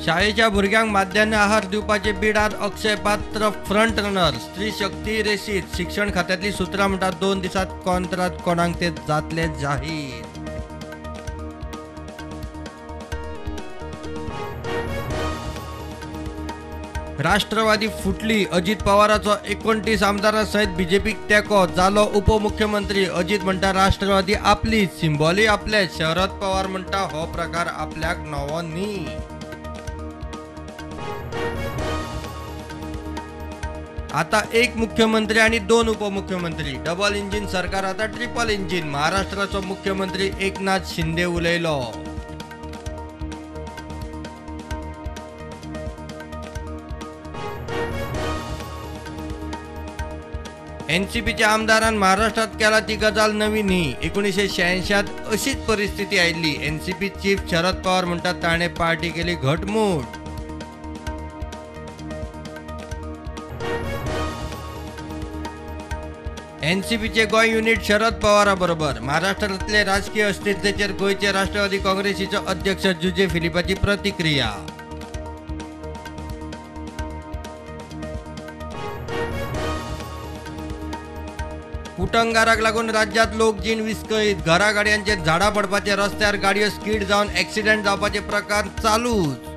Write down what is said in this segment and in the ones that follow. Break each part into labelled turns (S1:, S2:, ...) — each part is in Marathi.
S1: शाळेच्या भुरग्यांक माध्यान्ह आहार दिवपाचे बिडार अक्षय पात्र फ्रंट रनर. स्त्री शक्ती रेशीत शिक्षण खात्यातली सुत्रां म्हणटात 2 दिसात कॉन्त्रात कोणाक ते जातले जाहीर. राष्ट्रवादी फुटली. अजित पवाराचो 29 आमदारां सयत बीजेपीक तेको. जालो उपमुख्यमंत्री. अजित म्हणटा राष्ट्रवादी आपली, सिंबॉली आपले. शरद पवार म्हणटा हो प्रकार आपल्याक नवो न्ही. आता एक मुख्यमंत्री आणि 2 उपमुख्यमंत्री. डबल इंजिन सरकार आता ट्रिपल इंजिन. महाराष्ट्राचो मुख्यमंत्री एकनाथ शिंदे उलयलो. एनसीपीच्या आमदारान महाराष्ट्रात केला ती गजाल नवी न्ही. 1986 अशीच परिस्थिती आयिल्ली. एनसीपी चीफ शरद पवार म्हणटात ताणे पार्टी केली घटमूट. एनसीपीचे गोंय युनिट शरद पवारा बरोबर. महाराष्ट्रातले राजकीय अस्थिरतेचेर गोंयचे राष्ट्रवादी काँग्रेसीचो अध्यक्ष जुजे फिलिपाची प्रतिक्रिया. उटंगाराक लागून राज्यात लोकजीण विस्कळीत. घरागाड्यांचेर झाडां पडपाचे, रस्त्यार गाडयो स्कीड जावन ॲक्सिडेंट जावपाचे प्रकार चालूच.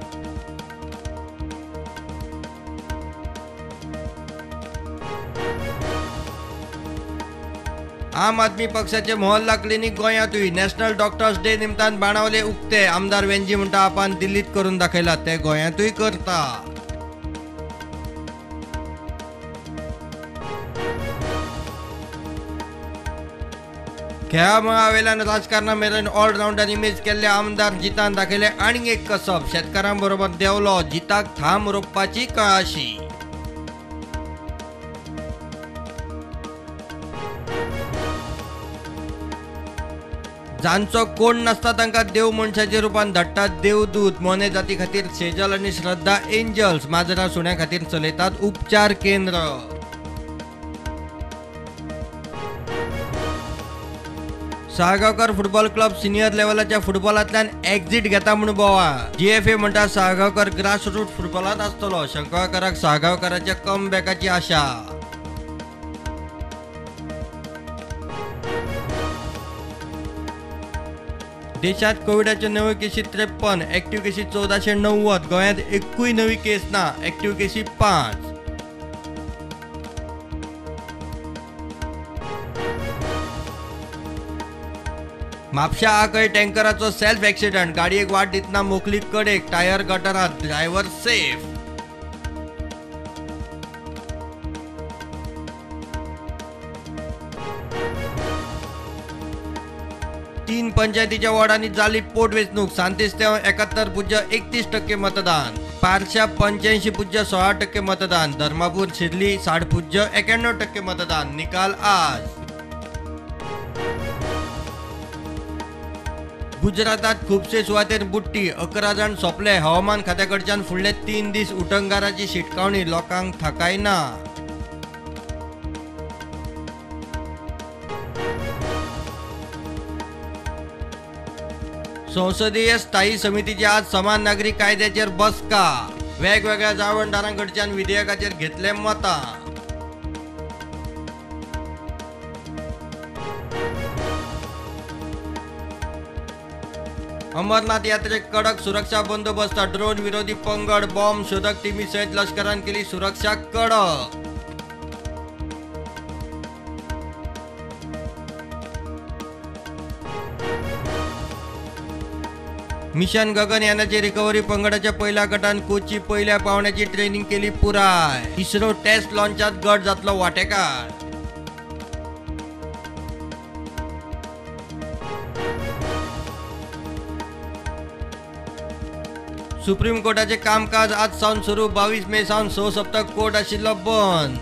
S1: आम आदमी पक्षाचे मोहल्ला क्लिनिक गोंयांतूय. नॅशनल डॉक्टर्स डे निमतान बाणावले उक्ते. आमदार वेंजी म्हणटा आपण दिल्लीत करून दाखयला, ते गोंयांतूय करता. खेळा मळावेल्यान राजकारणा मेरेन ऑलराऊंडर इमेज केल्ले आमदार जितान दाखयले आनीक एक कसब. शेतकारांबरोबर देवलो. जिताक थाम रोखपाची कळाशी. जांचो कोण नसता तांकां देव मनशाच्या रुपान धाडटात देवदूत. मोने जाती खातीर सेजल आनी श्रद्धा एंजल्स. माजरा सुण्या खातीर चलयतात उपचार केंद्र. साळगांवकर फुटबॉल क्लब सिनियर लेव्हलाच्या फुटबॉलांतल्यान एक्झिट घेता म्हूण बोवा. जीएफए म्हणटा साळगांवकर ग्रासरूट फुटबॉलांत आसतलो. शंकवाकाराक साळगांवकराच्या कमबॅकाची आशा. देशात कोविडाच्यो नव्यो केसी 53. एक्टिव्ह केसी 1490. गोंयांत एकूय नवी केस ना. एक्टिव्ह केसी 5. म्हापशा आकय टँकराचो सेल्फ ॲक्सिडंट. गाडयेक वाट दितना मोकली कडेक. टायर गटरात. Driver safe. तीन पंचायतीच्या वॉर्डांनी जाली पोटवेंचणूक. सांतिस्तेव 71.31% मतदान. पारशा 85.16% मतदान. धर्मापूर शिर्ली 60.91% मतदान. निकाल आज. गुजरातात खुबशे सुवातेर बुट्टी. 11 जाण सोंपले. हवामान खात्याकडच्यान फुडले 3 दीस उटंगाराची शिटकावणी. लोकांक थाकाय ना. संसदीय स्थायी समितीची आज समान नागरी कायद्याचेर बसका. वेगवेगळ्या जावणदारांकडच्यान विधेयकाचेर घेतले मतां. अमरनाथ यात्रेक कडक सुरक्षा बंदोबस्त. ड्रोन विरोधी पंगड, बॉम्ब शोधक टीमी सयत लष्करान केली सुरक्षा कडक. मिशन गगन यानाचे रिकव्हरी पंगडाच्या पहिल्या गटान कोची पहिल्या पावण्याची ट्रेनिंग केली पुराय. इस्रो टेस्ट लॉन्चात गट जातलो वांटेकार. सुप्रीम कोर्टाचे कामकाज आज सावन सुरू. 22 मे सावन 6 सप्तक कोर्ट आशिल्लो बंद.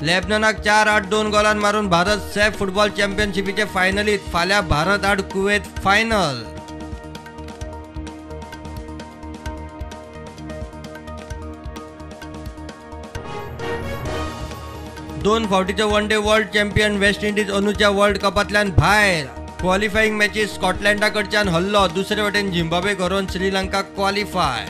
S1: लेबनॉनाक 4-8-2 गोलान मारून भारत सॅफ फुटबॉल चॅम्पियनशिपीचे फायनलीत. फाल्यां भारत आड कुवेत फायनल. 2 फावटीचे one day world champion West Indies अंदूच्या वर्ल्ड कपांतल्यान भायर. क्वॉलिफायींग मॅचीस स्कॉटलँडाकडच्यान हरलो, दुसरे वटेन झिम्बाब्वे घरून श्रीलंका क्वॉलिफाय.